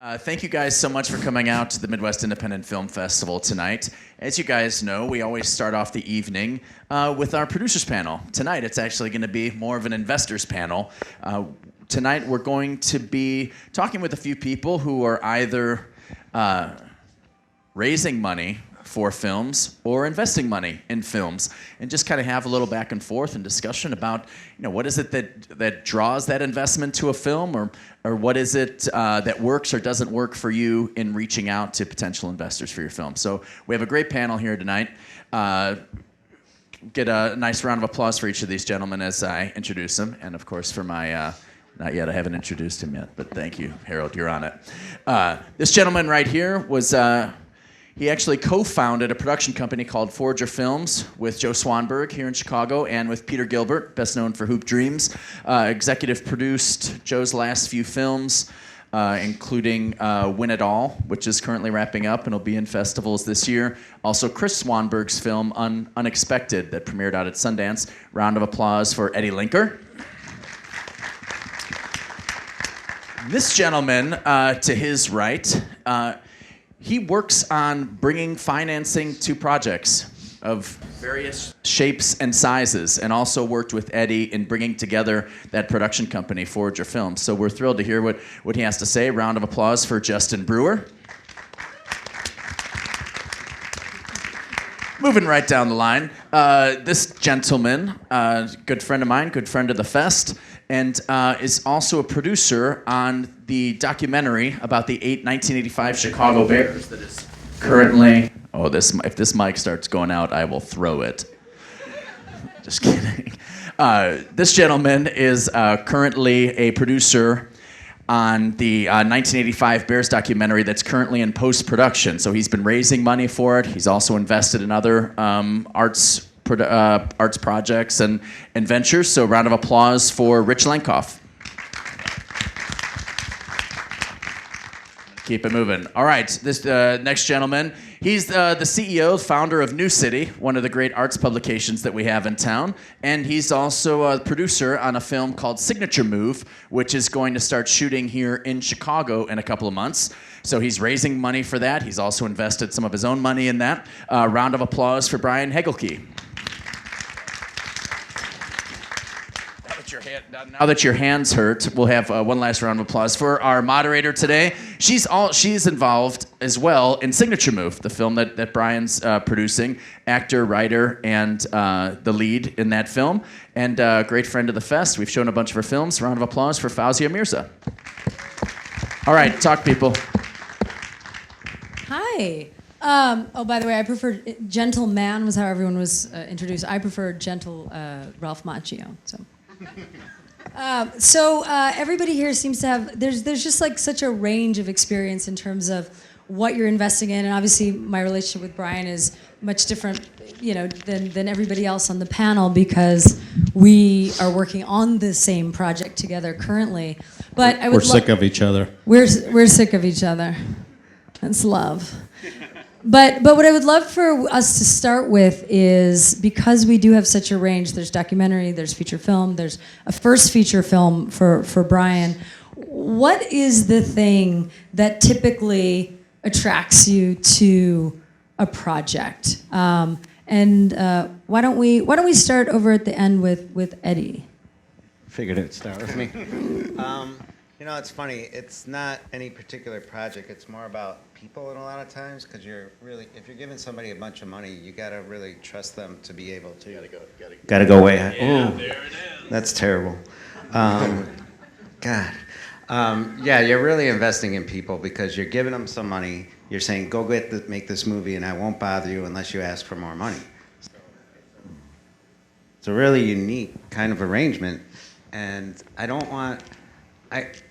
Thank you guys so much for coming out to the Midwest Independent Film Festival tonight. As you guys know, we always start off the evening with our producers panel. Tonight, it's actually going to be more of an investors panel. Tonight, we're going to be talking with a few people who are either raising money for films or investing money in films, and just kind of have a little back and forth and discussion about, what is it that draws that investment to a film, or what is it that works or doesn't work for you in reaching out to potential investors for your film. So we have a great panel here tonight. Get a nice round of applause for each of these gentlemen as I introduce them, and of course for my not yet, I haven't introduced him yet, but thank you, Harold, you're on it. This gentleman right here was he actually co-founded a production company called Forager Films with Joe Swanberg here in Chicago, and with Peter Gilbert, best known for Hoop Dreams. Executive produced Joe's last few films, including Win It All, which is currently wrapping up and will be in festivals this year. Also, Chris Swanberg's film Unexpected that premiered out at Sundance. Round of applause for Eddie Linker. This gentleman, to his right, he works on bringing financing to projects of various shapes and sizes, and also worked with Eddie in bringing together that production company, Forager Films. So we're thrilled to hear what he has to say. Round of applause for Justin Brewer. Moving right down the line, this gentleman, good friend of mine, good friend of the fest, and is also a producer on the documentary about the 1985 Chicago Bears that is currently... if this mic starts going out, I will throw it. Just kidding. This gentleman is currently a producer on the 1985 Bears documentary that's currently in post-production. So he's been raising money for it. He's also invested in other arts projects and ventures. So round of applause for Rich Lenkoff. Keep it moving. All right, this next gentleman, he's the CEO, founder of New City, one of the great arts publications that we have in town. And he's also a producer on a film called Signature Move, which is going to start shooting here in Chicago in a couple of months. So he's raising money for that. He's also invested some of his own money in that. Round of applause for Brian Hegelke. Now that your hands hurt, we'll have one last round of applause for our moderator today. She's involved as well in Signature Move, the film that Brian's producing, actor, writer, and the lead in that film, and a great friend of the fest. We've shown a bunch of her films. Round of applause for Fauzia Mirza. All right, talk, people. Hi. By the way, I prefer Gentleman was how everyone was introduced. I prefer Gentle Ralph Macchio. So everybody here seems to have, there's just like such a range of experience in terms of what you're investing in, and obviously my relationship with Brian is much different, than everybody else on the panel, because we are working on the same project together currently. But we're sick of each other. We're sick of each other. That's love. But what I would love for us to start with is, because we do have such a range, there's documentary, there's feature film, there's a first feature film for Brian. What is the thing that typically attracts you to a project? And why don't we start over at the end with Eddie? Figured it'd start with me. It's funny. It's not any particular project. It's more about people, and a lot of times, because if you're giving somebody a bunch of money, you gotta really trust them to be able to. Gotta go way. Yeah, there it is. That's terrible. God. You're really investing in people, because you're giving them some money. You're saying, go make this movie, and I won't bother you unless you ask for more money. It's a really unique kind of arrangement, and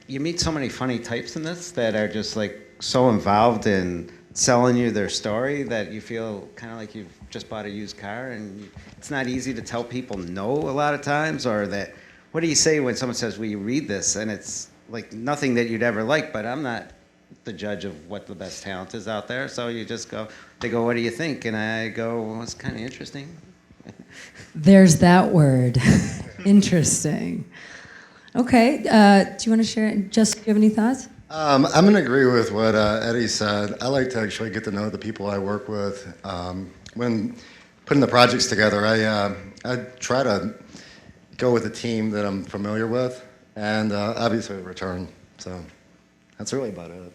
you meet so many funny types in this that are just like so involved in selling you their story that you feel kind of like you've just bought a used car, and it's not easy to tell people no a lot of times, or that, what do you say when someone says, will you read this? And it's like nothing that you'd ever like, but I'm not the judge of what the best talent is out there, so you just go, they go, what do you think? And I go, well, it's kind of interesting. There's that word. Interesting. Okay, do you want to share? Just, do you have any thoughts? I'm going to agree with what Eddie said. I like to actually get to know the people I work with. When putting the projects together, I try to go with a team that I'm familiar with, and obviously a return. So that's really about it.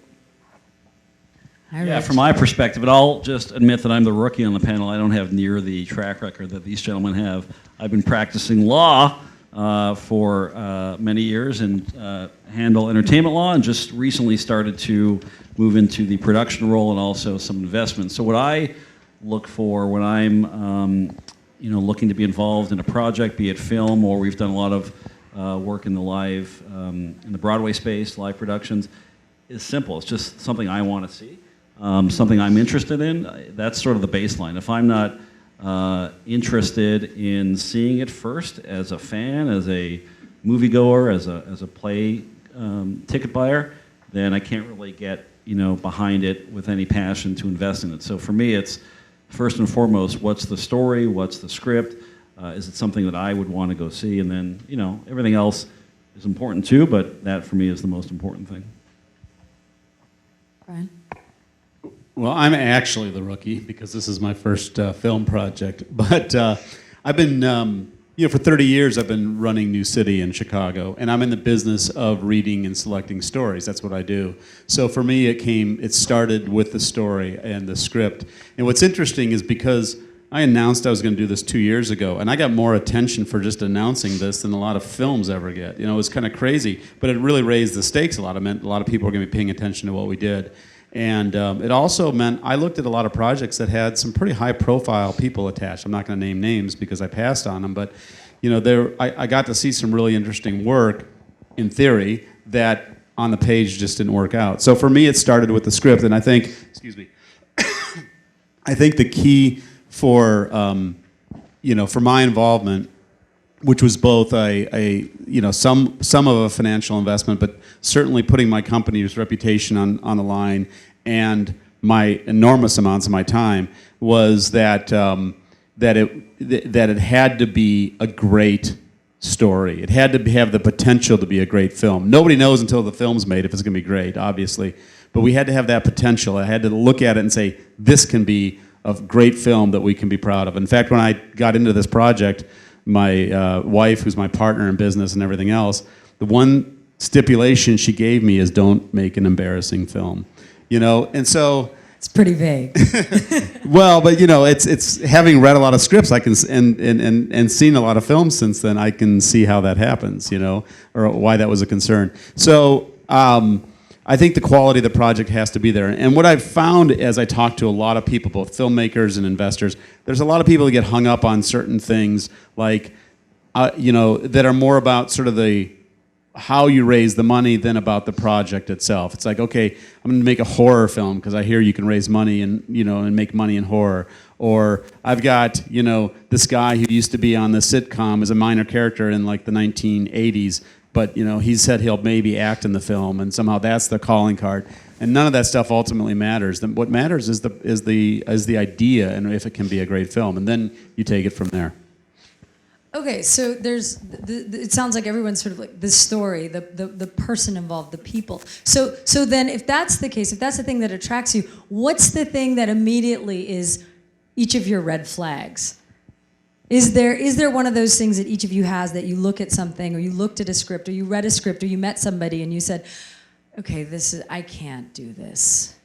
Hi, Yeah, Rich. from my perspective, and I'll just admit that I'm the rookie on the panel. I don't have near the track record that these gentlemen have. I've been practicing law for many years and handle entertainment law, and just recently started to move into the production role and also some investment. So what I look for when I'm looking to be involved in a project, be it film or we've done a lot of work in the live, in the Broadway space, live productions, is simple. It's just something I want to see. Something I'm interested in. That's sort of the baseline. If I'm not interested in seeing it first as a fan, as a moviegoer, as a play ticket buyer, then I can't really get behind it with any passion to invest in it. So for me, it's first and foremost, what's the story? What's the script? Is it something that I would want to go see? And then everything else is important too, but that for me is the most important thing. Brian? Well, I'm actually the rookie because this is my first film project. But I've been, for 30 years, I've been running New City in Chicago, and I'm in the business of reading and selecting stories. That's what I do. So for me, it started with the story and the script. And what's interesting is because I announced I was going to do this 2 years ago, and I got more attention for just announcing this than a lot of films ever get. It was kind of crazy, but it really raised the stakes a lot. It meant a lot of people were going to be paying attention to what we did. And it also meant I looked at a lot of projects that had some pretty high-profile people attached. I'm not going to name names because I passed on them, but I got to see some really interesting work, in theory, that on the page just didn't work out. So for me, it started with the script, and I think, I think the key for for my involvement, which was both some of a financial investment, but certainly putting my company's reputation on the line and my enormous amounts of my time, was that it had to be a great story. It had to have the potential to be a great film. Nobody knows until the film's made if it's going to be great, obviously, but we had to have that potential. I had to look at it and say, this can be a great film that we can be proud of. In fact, when I got into this project, my wife, who's my partner in business and everything else, the one stipulation she gave me is don't make an embarrassing film, and so It's pretty vague. well, but it's having read a lot of scripts, I can and seen a lot of films since then, I can see how that happens, or why that was a concern. So I think the quality of the project has to be there. And what I've found as I talk to a lot of people, both filmmakers and investors, there's a lot of people that get hung up on certain things, like, that are more about sort of how you raise the money than about the project itself. It's like, okay, I'm going to make a horror film because I hear you can raise money and make money in horror. Or I've got, this guy who used to be on the sitcom as a minor character in like the 1980s, but he said he'll maybe act in the film, and somehow that's the calling card. And none of that stuff ultimately matters. What matters is the idea and if it can be a great film, and then you take it from there. Okay, so it sounds like everyone's sort of like the story, the person involved, the people. So then if that's the case, if that's the thing that attracts you, what's the thing that immediately is each of your red flags? Is there one of those things that each of you has, that you look at something, or you looked at a script, or you read a script, or you met somebody and you said, okay, I can't do this.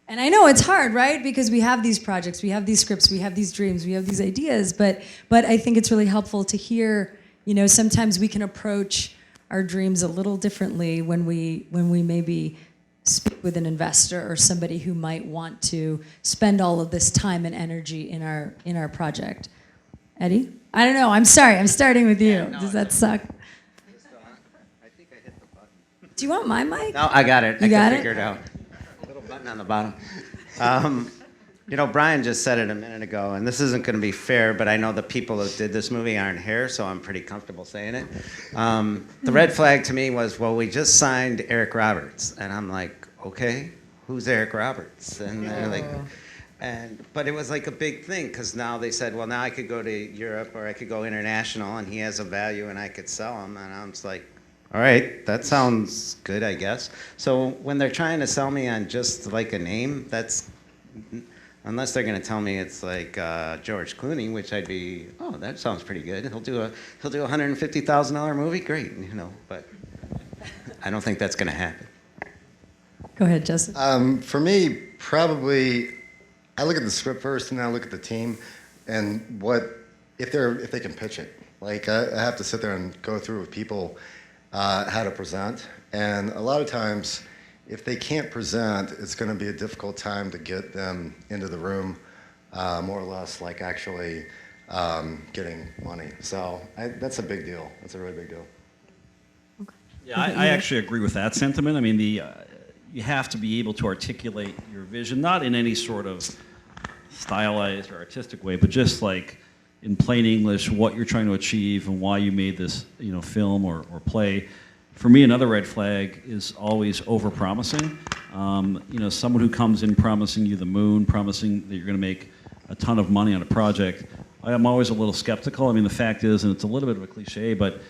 And I know it's hard, right? Because we have these projects, we have these scripts, we have these dreams, we have these ideas, but I think it's really helpful to hear, sometimes we can approach our dreams a little differently when we maybe speak with an investor or somebody who might want to spend all of this time and energy in our project. Eddie? I don't know. I'm sorry. I'm starting with you. Does that suck? I think I hit the button. Do you want my mic? No, I got it. You I got can it? figure it out. Little button on the bottom. Brian just said it a minute ago, and this isn't going to be fair, but I know the people that did this movie aren't here, so I'm pretty comfortable saying it. The red flag to me was, well, we just signed Eric Roberts, and I'm like, okay, who's Eric Roberts? And they're like, but it was like a big thing, because now they said, well, now I could go to Europe or I could go international, and he has a value, and I could sell him, and I was like, All right, that sounds good, I guess. So when they're trying to sell me on just like a name, that's, unless they're going to tell me it's like George Clooney, which I'd be, oh, that sounds pretty good. He'll do a $150,000 movie, great, you know. But I don't think that's going to happen. Go ahead, Justin. For me, probably, I look at the script first, and then I look at the team, and if they can pitch it. Like I have to sit there and go through with people how to present, and a lot of times, if they can't present, it's going to be a difficult time to get them into the room, more or less, like actually getting money. So that's a big deal. That's a really big deal. Yeah, I actually agree with that sentiment. I mean, you have to be able to articulate your vision, not in any sort of stylized or artistic way, but just like in plain English, what you're trying to achieve and why you made this, film or play. For me, another red flag is always over-promising. Someone who comes in promising you the moon, promising that you're going to make a ton of money on a project. I'm always a little skeptical. I mean, the fact is, and it's a little bit of a cliche, but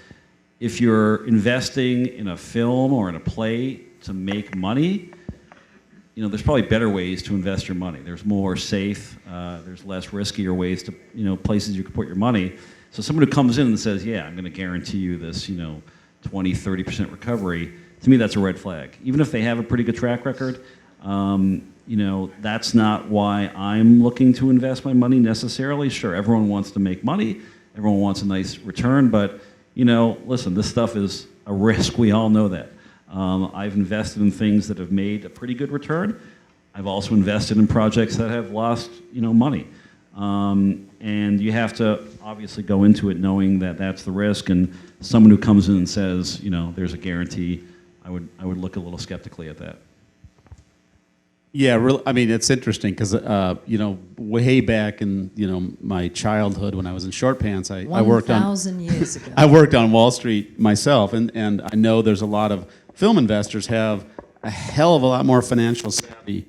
if you're investing in a film or in a play to make money, there's probably better ways to invest your money. There's more safe, there's less riskier ways to, places you can put your money. So someone who comes in and says, yeah, I'm going to guarantee you this, 20, 30% recovery, to me that's a red flag. Even if they have a pretty good track record, that's not why I'm looking to invest my money necessarily. Sure, everyone wants to make money, everyone wants a nice return, but listen, this stuff is a risk, we all know that. I've invested in things that have made a pretty good return. I've also invested in projects that have lost, money. And you have to obviously go into it knowing that that's the risk. And someone who comes in and says, there's a guarantee, I would look a little skeptically at that. Yeah, I mean, it's interesting because, way back in, my childhood when I was in short pants, I worked on 1,000 years ago. I worked on Wall Street myself, and I know there's a lot of film investors have a hell of a lot more financial savvy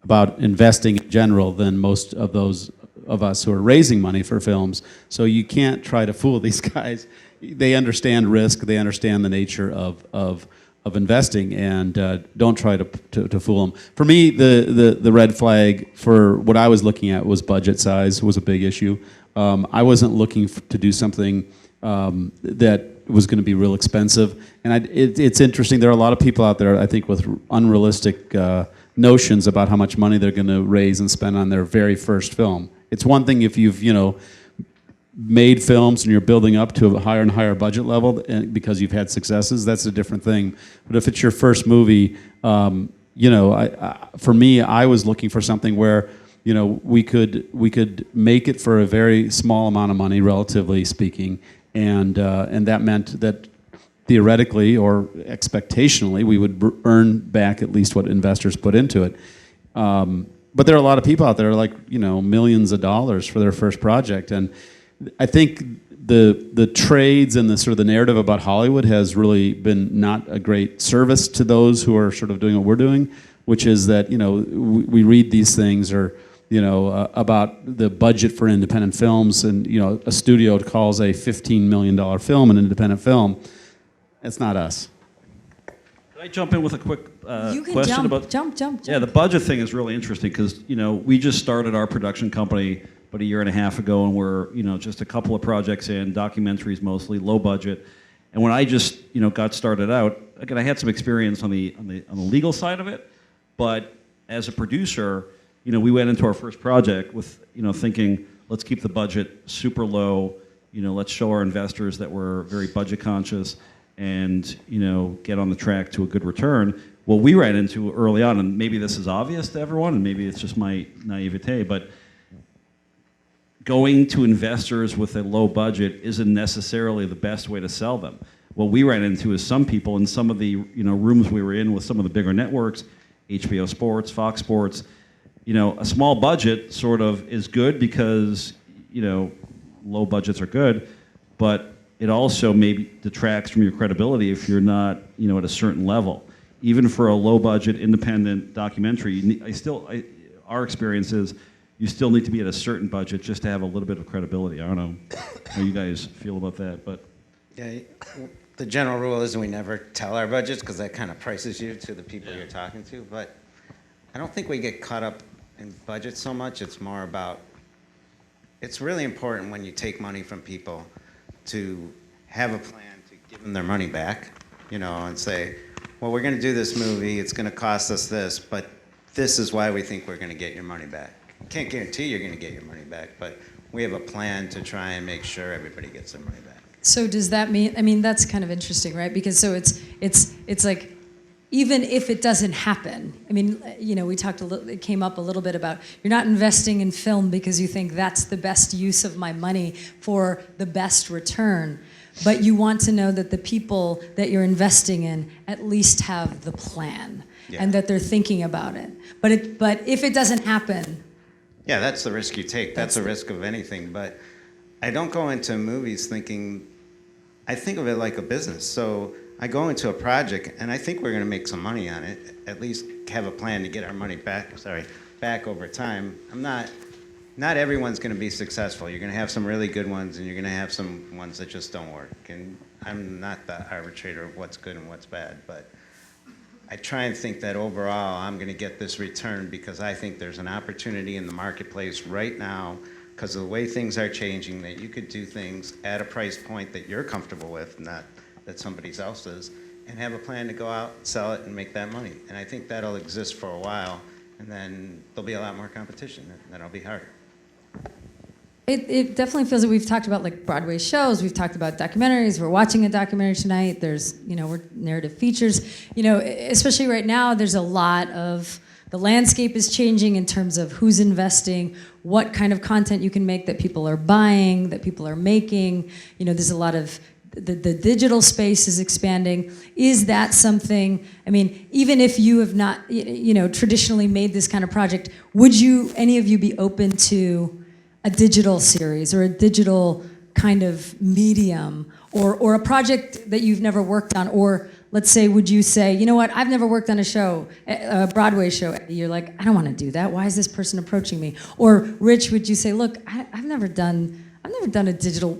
about investing in general than most of those of us who are raising money for films. So you can't try to fool these guys. They understand risk. They understand the nature of investing, and don't try to fool them. For me, the red flag for what I was looking at was budget size was a big issue. I wasn't looking to do something that was going to be real expensive. And it's interesting. There are a lot of people out there, I think, with unrealistic notions about how much money they're going to raise and spend on their very first film. It's one thing if you've, made films and you're building up to a higher and higher budget level because you've had successes. That's a different thing. But if it's your first movie, for me, I was looking for something where, we could make it for a very small amount of money, relatively speaking, and that meant that theoretically or expectationally we would earn back at least what investors put into it. But there are a lot of people out there like millions of dollars for their first project, and I think the trades and the sort of the narrative about Hollywood has really been not a great service to those who are sort of doing what we're doing, which is that we read these things or about the budget for independent films, and a studio calls a $15 million film an independent film. It's not us. Can I jump in with a quick You can question about? jump. Yeah, the budget thing is really interesting because we just started our production company about a year and a half ago, and we're just a couple of projects in, documentaries mostly, low budget. And when I just got started out, again, I had some experience on the legal side of it, but as a producer, we went into our first project with thinking, let's keep the budget super low, let's show our investors that we're very budget conscious, and get on the track to a good return. What we ran into early on, and maybe this is obvious to everyone, and maybe it's just my naivete, but going to investors with a low budget isn't necessarily the best way to sell them. What we ran into is some people in some of the rooms we were in with some of the bigger networks, HBO Sports, Fox Sports, a small budget sort of is good because low budgets are good, but it also maybe detracts from your credibility if you're not at a certain level. Even for a low budget independent documentary, our experience is you still need to be at a certain budget just to have a little bit of credibility. I don't know how you guys feel about that, but Yeah, the general rule is we never tell our budgets because that kind of prices you to the people you're talking to. But I don't think we get caught up in budgets so much. It's more about, it's really important when you take money from people to have a plan to give them their money back, you know, and say, well, we're going to do this movie. It's going to cost us this, but this is why we think we're going to get your money back. Can't guarantee you're going to get your money back, but we have a plan to try and make sure everybody gets their money back. So does that mean? I mean, that's kind of interesting, right? Because so it's like, even if it doesn't happen. I mean, you know, we talked a little. It came up a little bit about you're not investing in film because you think that's the best use of my money for the best return, but you want to know that the people that you're investing in at least have the plan and that they're thinking about it. But if it doesn't happen. Yeah, that's the risk you take. That's the risk of anything. But I don't go into movies thinking, I think of it like a business. So I go into a project and I think we're going to make some money on it, at least have a plan to get our money back over time. Not everyone's going to be successful. You're going to have some really good ones and you're going to have some ones that just don't work. And I'm not the arbitrator of what's good and what's bad, but I try and think that overall I'm going to get this return because I think there's an opportunity in the marketplace right now because of the way things are changing that you could do things at a price point that you're comfortable with, not that somebody else is, and have a plan to go out, sell it, and make that money. And I think that'll exist for a while, and then there'll be a lot more competition, and then it'll be harder. It definitely feels that we've talked about like Broadway shows, we've talked about documentaries, we're watching a documentary tonight, there's, you know, we're narrative features. You know, especially right now, there's a lot of, the landscape is changing in terms of who's investing, what kind of content you can make that people are buying, that people are making. You know, there's a lot of, the digital space is expanding. Is that something, I mean, even if you have not, you know, traditionally made this kind of project, would you, any of you be open to a digital series or a digital kind of medium or a project that you've never worked on? Or let's say, would you say, you know what, I've never worked on a show, a Broadway show. You're like, I don't want to do that. Why is this person approaching me? Or Rich, would you say, look, I've never done a digital,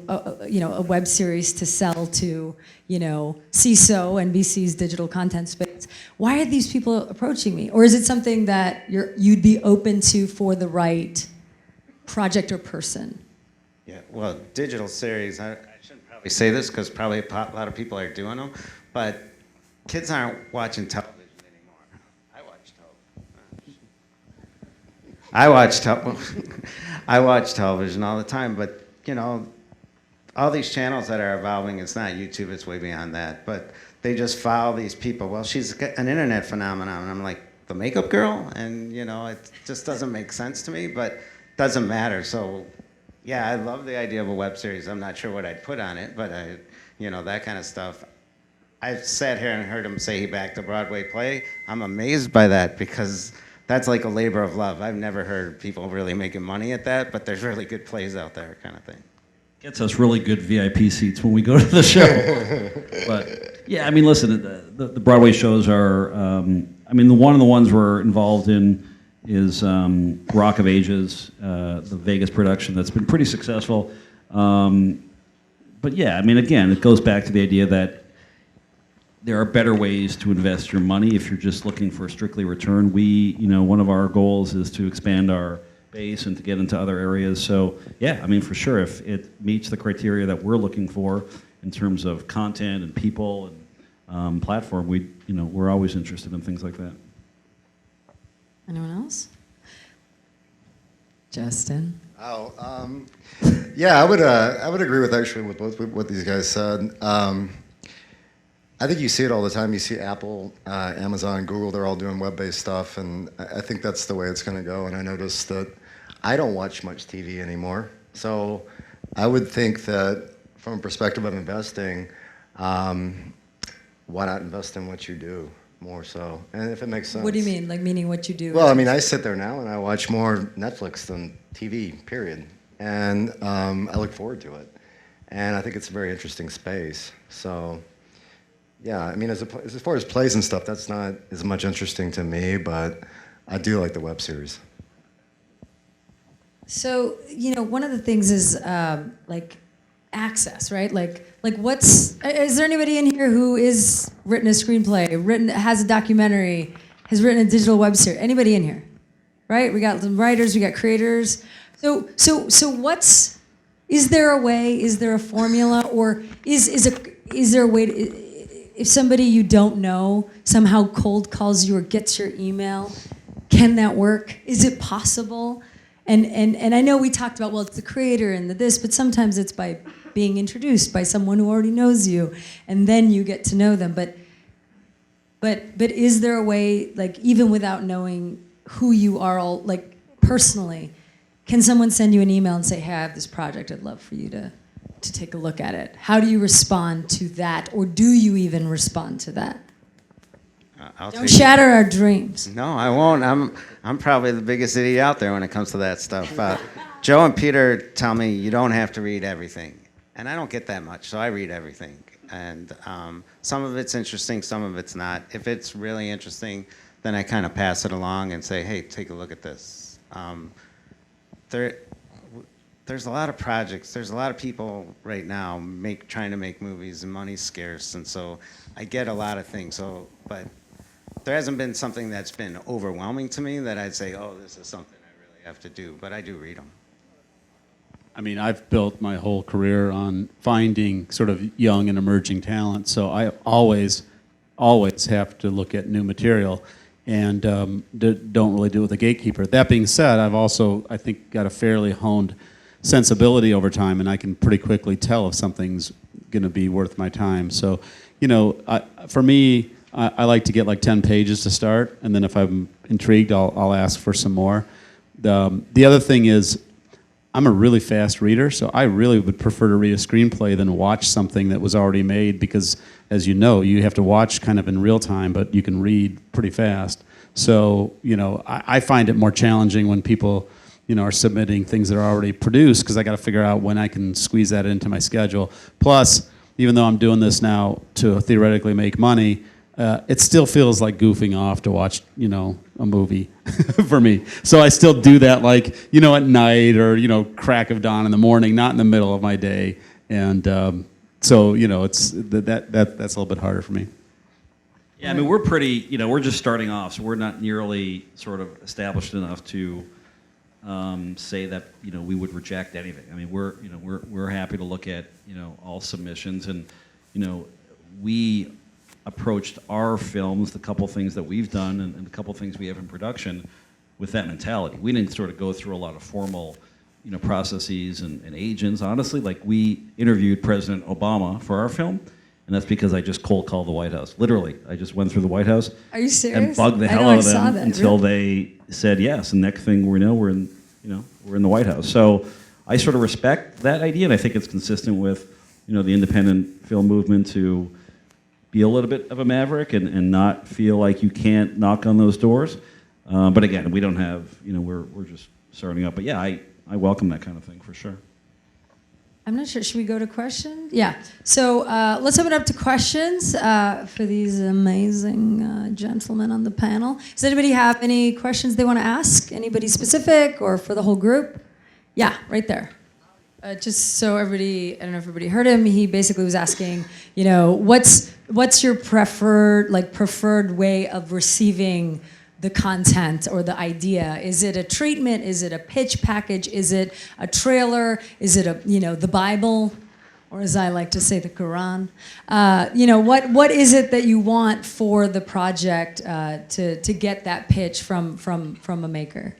you know, a web series to sell to, you know, CISO, NBC's digital content space. Why are these people approaching me? Or is it something that you'd be open to for the right project or person? Yeah, well, digital series, I shouldn't probably say this because probably a lot of people are doing them, but kids aren't watching television anymore. I watch television all the time, but you know, all these channels that are evolving, it's not YouTube, it's way beyond that, but they just follow these people. Well, she's an internet phenomenon, and I'm like, the makeup girl? And you know, it just doesn't make sense to me, but doesn't matter. So yeah, I love the idea of a web series. I'm not sure what I'd put on it, but you know, that kind of stuff. I've sat here and heard him say he backed a Broadway play. I'm amazed by that because that's like a labor of love. I've never heard people really making money at that, but there's really good plays out there, kind of thing. Gets us really good VIP seats when we go to the show. But yeah, I mean, listen, the Broadway shows are, I mean, one of the ones we're involved in is Rock of Ages, the Vegas production that's been pretty successful. But yeah, I mean, again, it goes back to the idea that there are better ways to invest your money if you're just looking for a strictly return. You know, one of our goals is to expand our base and to get into other areas. So yeah, I mean, for sure, if it meets the criteria that we're looking for in terms of content and people and platform, we're always interested in things like that. Anyone else? Justin? Oh, yeah, I would agree with actually with both what these guys said. I think you see it all the time. You see Apple, Amazon, Google, they're all doing web-based stuff, and I think that's the way it's going to go. And I noticed that I don't watch much TV anymore. So I would think that from a perspective of investing, why not invest in what you do more so? And if it makes sense. What do you mean? Like meaning what you do? Well, I mean, I sit there now and I watch more Netflix than TV, period. And I look forward to it. And I think it's a very interesting space. So yeah, I mean, as far as plays and stuff, that's not as much interesting to me, but I do like the web series. So, you know, one of the things is, like, access, right? Like what's is there anybody in here who is written a screenplay, has a documentary, has written a digital web series? Anybody in here? Right? We got writers, we got creators. So what's is there a way? Is there a formula, or is there a way to, if somebody you don't know somehow cold calls you or gets your email, can that work? Is it possible? And I know we talked about, well, it's the creator and the this, but sometimes it's by being introduced by someone who already knows you, and then you get to know them. But is there a way, like even without knowing who you are, all like personally, can someone send you an email and say, hey, I have this project, I'd love for you to take a look at it? How do you respond to that, or do you even respond to that? I'll Don't take- shatter our dreams. No, I won't. I'm probably the biggest idiot out there when it comes to that stuff. Joe and Peter tell me you don't have to read everything, and I don't get that much, so I read everything. And some of it's interesting, some of it's not. If it's really interesting, then I kind of pass it along and say, hey, take a look at this. There's a lot of projects. There's a lot of people right now trying to make movies, and money's scarce, and so I get a lot of things. But there hasn't been something that's been overwhelming to me that I'd say, oh, this is something I really have to do. But I do read them. I mean, I've built my whole career on finding sort of young and emerging talent, so I always have to look at new material, and don't really do it with a gatekeeper. That being said, I've also, I think, got a fairly honed sensibility over time, and I can pretty quickly tell if something's going to be worth my time. So, for me, I like to get like 10 pages to start, and then if I'm intrigued, I'll ask for some more. The other thing is, I'm a really fast reader, so I really would prefer to read a screenplay than watch something that was already made, because, as you know, you have to watch kind of in real time, but you can read pretty fast. So, I find it more challenging when people, are submitting things that are already produced, because I got to figure out when I can squeeze that into my schedule. Plus, even though I'm doing this now to theoretically make money, it still feels like goofing off to watch, a movie for me. So I still do that, like, at night or, crack of dawn in the morning, not in the middle of my day. And so, it's that's a little bit harder for me. Yeah, I mean, we're pretty, we're just starting off, so we're not nearly sort of established enough to say that, we would reject anything. I mean, we're happy to look at, all submissions, and, we approached our films, the couple things that we've done and the couple things we have in production, with that mentality. We didn't sort of go through a lot of formal, processes and agents. Honestly, like, we interviewed President Obama for our film, and that's because I just cold called the White House. Literally, I just went through the White House Are you serious? and bugged the I hell know, out I of saw them that, until really. they said yes. And next thing we know, we're in the White House. So I sort of respect that idea, and I think it's consistent with the independent film movement to be a little bit of a maverick and not feel like you can't knock on those doors. But again, we don't have, we're just starting up. But yeah, I welcome that kind of thing for sure. I'm not sure. Should we go to questions? Yeah. So let's open up to questions for these amazing gentlemen on the panel. Does anybody have any questions they want to ask? Anybody specific, or for the whole group? Yeah, right there. Just so everybody, I don't know if everybody heard him. He basically was asking, what's your preferred way of receiving the content or the idea? Is it a treatment? Is it a pitch package? Is it a trailer? Is it the Bible, or as I like to say, the Quran? What is it that you want for the project to get that pitch from a maker?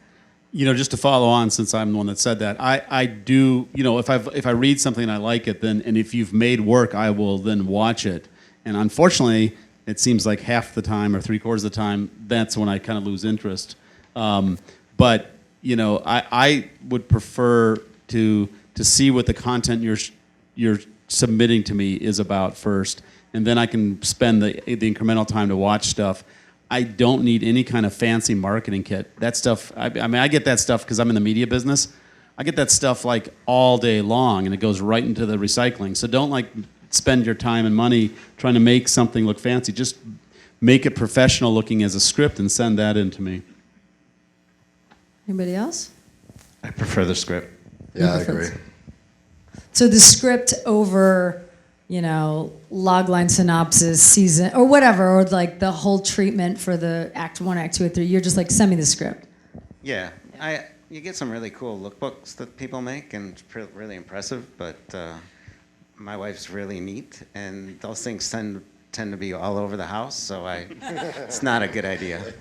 Just to follow on, since I'm the one that said that, I do, if I read something and I like it, and if you've made work, I will then watch it. And unfortunately, it seems like half the time or 3/4 of the time, that's when I kind of lose interest. But I would prefer to see what the content you're submitting to me is about first, and then I can spend the incremental time to watch stuff. I don't need any kind of fancy marketing kit. That stuff, I mean, I get that stuff because I'm in the media business. I get that stuff like all day long, and it goes right into the recycling. So don't spend your time and money trying to make something look fancy. Just make it professional looking as a script and send that in to me. Anybody else? I prefer the script. Yeah, I prefer agree. it. So the script over, you know, logline synopsis, season, or whatever, or like the whole treatment for the act 1, act 2, and 3, you're just like, send me the script. Yeah, you get some really cool lookbooks that people make, and it's really impressive. But my wife's really neat, and those things tend to be all over the house. So it's not a good idea.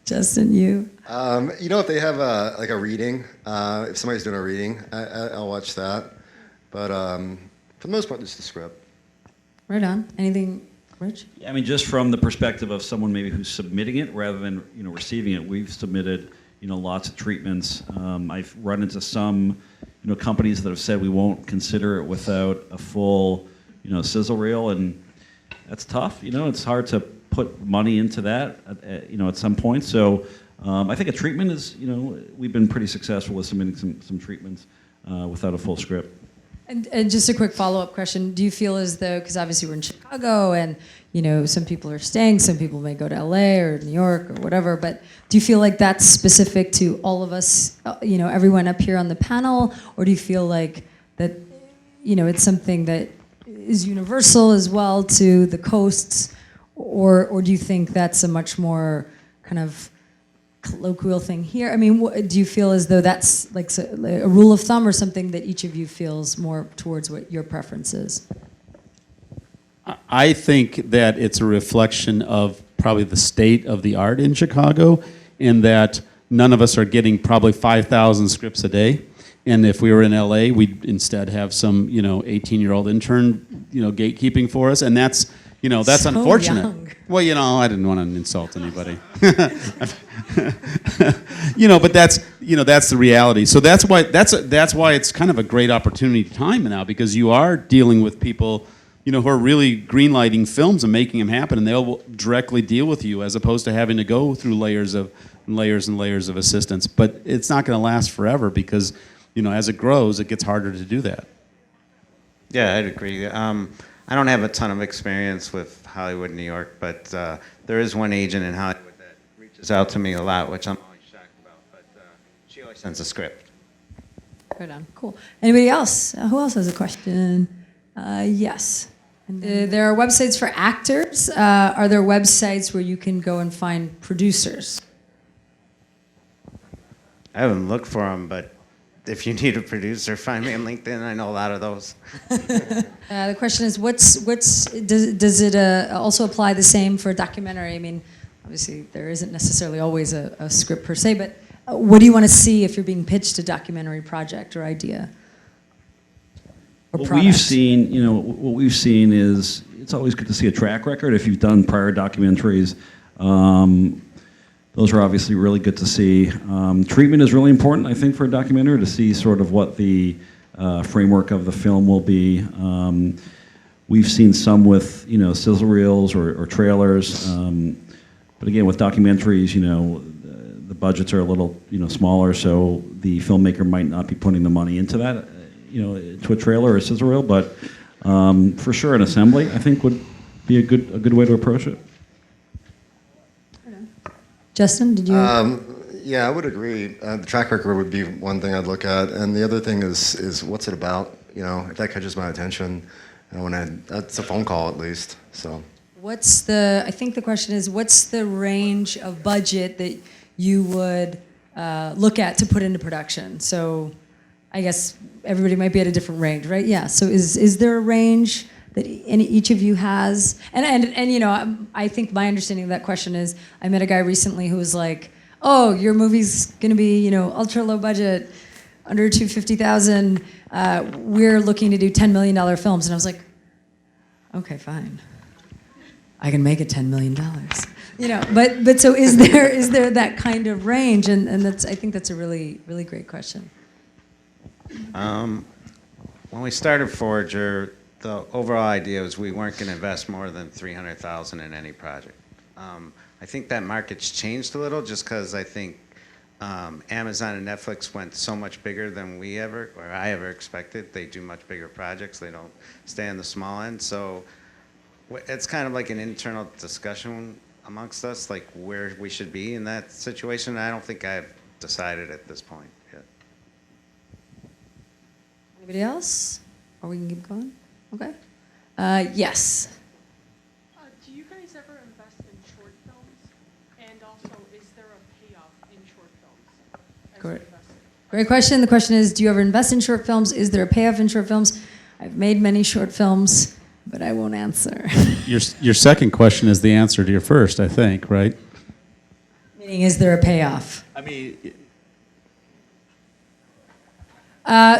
Justin, you? You know, if they have like a reading, if somebody's doing a reading, I'll watch that. But for the most part, it's the script. Right on. Anything, Rich? I mean, just from the perspective of someone maybe who's submitting it rather than receiving it, we've submitted lots of treatments. I've run into some companies that have said we won't consider it without a full sizzle reel, and that's tough. It's hard to put money into that at some point. So I think a treatment is we've been pretty successful with submitting some treatments without a full script. And just a quick follow-up question. Do you feel as though, because obviously we're in Chicago and, some people are staying, some people may go to LA or New York or whatever, but do you feel like that's specific to all of us, everyone up here on the panel? Or do you feel like that, it's something that is universal as well to the coasts? Or do you think that's a much more kind of colloquial thing here? I mean, do you feel as though that's like a rule of thumb or something that each of you feels more towards what your preference is? I think that it's a reflection of probably the state of the art in Chicago, in that none of us are getting probably 5,000 scripts a day. And if we were in LA, we'd instead have some 18-year-old intern gatekeeping for us, and that's that's So unfortunate. young. Well, I didn't want to insult anybody. But that's the reality. So that's why it's kind of a great opportunity time now, because you are dealing with people who are really greenlighting films and making them happen, and they'll directly deal with you as opposed to having to go through layers and layers of assistance. But it's not going to last forever, because as it grows, it gets harder to do that. Yeah, I'd agree. I don't have a ton of experience with Hollywood, New York, but there is one agent in Hollywood that reaches out to me a lot, which I'm always shocked about. But she always sends a script. Right on. Cool. Anybody else? Who else has a question? Yes. There are websites for actors. Are there websites where you can go and find producers? I haven't looked for them, but if you need a producer, find me on LinkedIn. I know a lot of those. The question is, does it also apply the same for a documentary? I mean, obviously there isn't necessarily always a script per se, but what do you want to see if you're being pitched a documentary project or idea? Or What product? we've seen is it's always good to see a track record if you've done prior documentaries. Those are obviously really good to see. Treatment is really important, I think, for a documentary, to see sort of what the framework of the film will be. We've seen some with sizzle reels or trailers, but again, with documentaries, the budgets are a little smaller, so the filmmaker might not be putting the money into that, to a trailer or a sizzle reel. But for sure, an assembly, I think, would be a good way to approach it. Justin, did you? Yeah, I would agree. The track record would be one thing I'd look at, and the other thing is what's it about? If that catches my attention, that's a phone call at least. So. I think the question is, what's the range of budget that you would look at to put into production? So I guess everybody might be at a different range, right? Yeah, so is there a range that each of you has? And I think my understanding of that question is, I met a guy recently who was like, oh, your movie's gonna be, ultra low budget, under $250,000, we're looking to do $10 million films. And I was like, okay, fine. I can make it $10 million. But so is there that kind of range? And I think that's a really, really great question. When we started Forager, the overall idea was we weren't going to invest more than $300,000 in any project. I think that market's changed a little, just because I think Amazon and Netflix went so much bigger than I ever expected. They do much bigger projects. They don't stay on the small end. So it's kind of like an internal discussion amongst us, like where we should be in that situation. I don't think I've decided at this point yet. Anybody else? Or we can keep going? Okay. Yes. Do you guys ever invest in short films? And also, is there a payoff in short films as Great. an investor? Great question. The question is, do you ever invest in short films? Is there a payoff in short films? I've made many short films, but I won't answer. Your second question is the answer to your first, I think, right? Meaning, is there a payoff? I mean,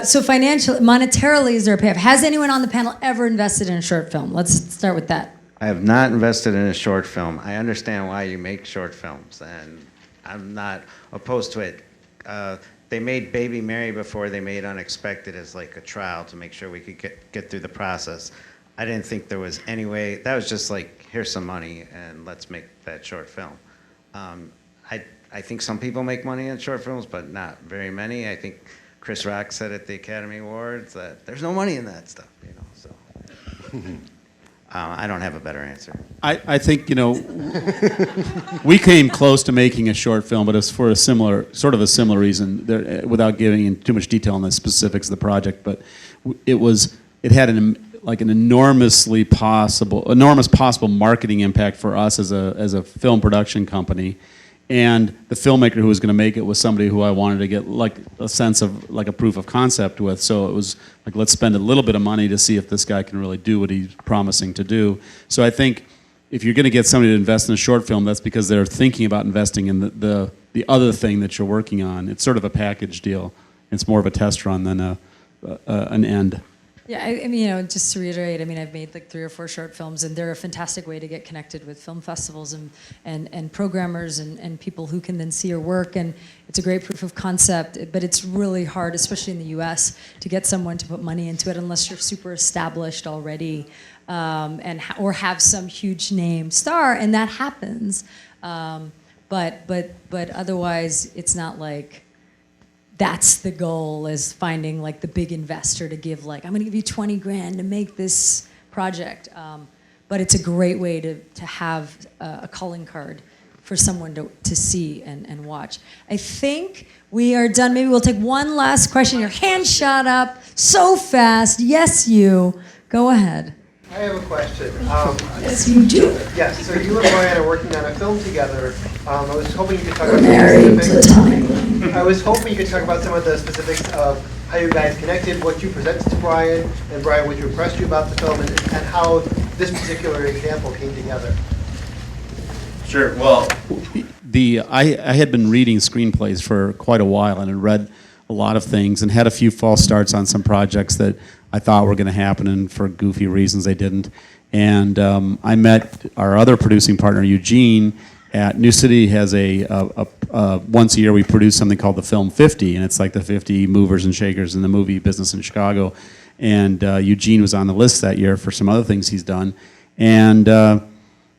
So financially, monetarily, is there a payoff? Has anyone on the panel ever invested in a short film? Let's start with that. I have not invested in a short film. I understand why you make short films, and I'm not opposed to it. They made Baby Mary before they made Unexpected as like a trial to make sure we could get through the process. I didn't think there was any way. That was just like, here's some money and let's make that short film. I think some people make money in short films, but not very many. I think Chris Rock said at the Academy Awards that there's no money in that stuff, you know. So I don't have a better answer. I think, we came close to making a short film, but it's for a similar reason, without giving in too much detail on the specifics of the project. But it had an enormous possible marketing impact for us as a film production company. And the filmmaker who was going to make it was somebody who I wanted to get like a sense of like a proof of concept with. So it was like, let's spend a little bit of money to see if this guy can really do what he's promising to do. So I think if you're going to get somebody to invest in a short film, that's because they're thinking about investing in the other thing that you're working on. It's sort of a package deal. It's more of a test run than an end. Yeah, I mean, just to reiterate, I've made like 3 or 4 short films, and they're a fantastic way to get connected with film festivals and programmers and people who can then see your work, and it's a great proof of concept, but it's really hard, especially in the US, to get someone to put money into it unless you're super established already, or have some huge name star, and that happens, but otherwise, it's not like that's the goal, is finding like the big investor to give like, I'm gonna give you 20 grand to make this project. But it's a great way to have a calling card for someone to see and watch. I think we are done. Maybe we'll take one last question. Your hand shot up so fast. Yes, you. Go ahead. I have a question. Yes, you do. Yes, so you and Brian are working on a film together. I was hoping you could talk about Married some specifics. platonically. I was hoping you could talk about some of the specifics of how you guys connected, what you presented to Brian, and Brian, what impressed you about the film, and how this particular example came together. Sure. Well, I had been reading screenplays for quite a while and had read a lot of things and had a few false starts on some projects that I thought were going to happen, and for goofy reasons they didn't. And I met our other producing partner, Eugene, at New City. Has once a year we produce something called the Film 50, and it's like the 50 movers and shakers in the movie business in Chicago. And Eugene was on the list that year for some other things he's done. And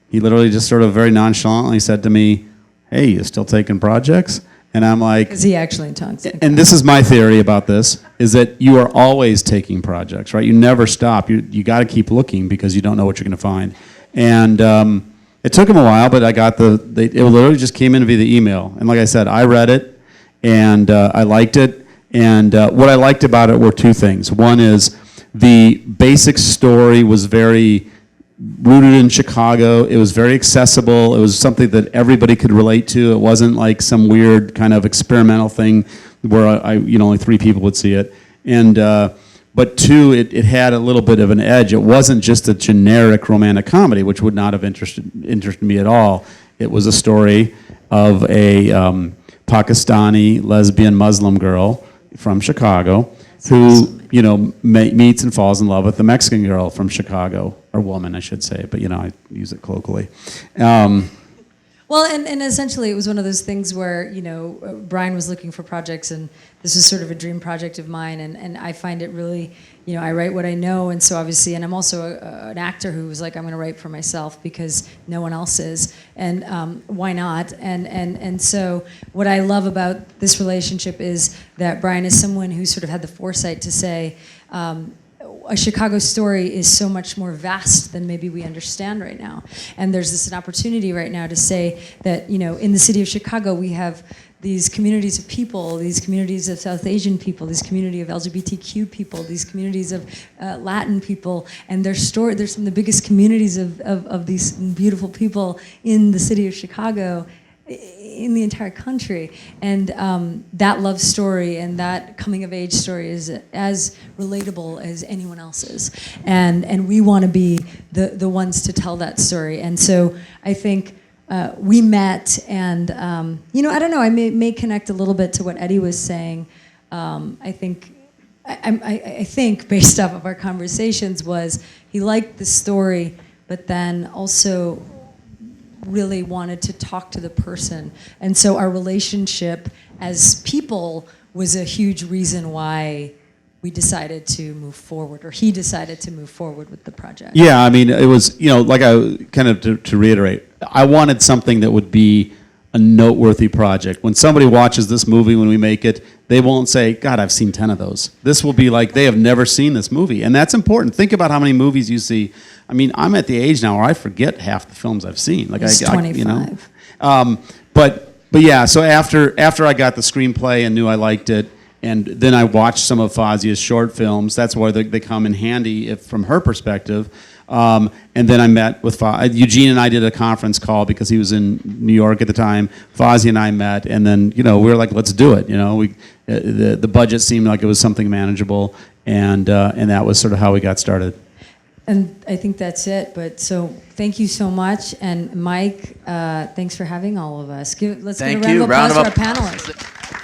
he literally just sort of very nonchalantly said to me, "Hey, you still taking projects?" And I'm like, Is he actually in tongues? and this is my theory about this, is that you are always taking projects, right? You never stop. You got to keep looking because you don't know what you're going to find. And it took him a while, but I got it literally just came in via the email. And like I said, I read it, and I liked it. And what I liked about it were 2 things. One is the basic story was very rooted in Chicago. It was very accessible. It was something that everybody could relate to. It wasn't like some weird kind of experimental thing where only 3 people would see it. And but 2, it had a little bit of an edge. It wasn't just a generic romantic comedy, which would not have interested me at all. It was a story of a Pakistani lesbian Muslim girl from Chicago who meets and falls in love with the Mexican girl from Chicago, or woman, I should say, but I use it colloquially. Well, and essentially it was one of those things where, Brian was looking for projects, and this was sort of a dream project of mine, and I find it really, I write what I know, and so obviously, and I'm also an actor who was like, I'm going to write for myself because no one else is, and why not? And so what I love about this relationship is that Brian is someone who sort of had the foresight to say, a Chicago story is so much more vast than maybe we understand right now. And there's this an opportunity right now to say that, you know, in the city of Chicago, we have these communities of people, these communities of South Asian people, these community of LGBTQ people, these communities of Latin people, and their story, they're some of the biggest communities of these beautiful people in the city of Chicago, in the entire country. And that love story and that coming of age story is as relatable as anyone else's. And we want to be the ones to tell that story. And so I think we met, and you know, I don't know, I may connect a little bit to what Eddie was saying. I think based off of our conversations was he liked the story, but then also really wanted to talk to the person. And so our relationship as people was a huge reason why we decided to move forward, or he decided to move forward with the project. Yeah, I mean, it was, you know, like I kind of to reiterate, I wanted something that would be a noteworthy project. When somebody watches this movie, when we make it, they won't say, God, I've seen 10 of those. This will be like, they have never seen this movie. And that's important. Think about how many movies you see. I mean, I'm at the age now where I forget half the films I've seen. Like It's 25. you know. But yeah, so after I got the screenplay and knew I liked it, and then I watched some of Fazia's short films. That's why they come in handy from her perspective. And then I met with Eugene, and I did a conference call because he was in New York at the time. Fazia and I met, and then, you know, we were like, let's do it. You know, the budget seemed like it was something manageable, and that was sort of how we got started. And I think that's it. But so thank you so much. And Mike, thanks for having all of us. Let's give a round of applause to our panelists.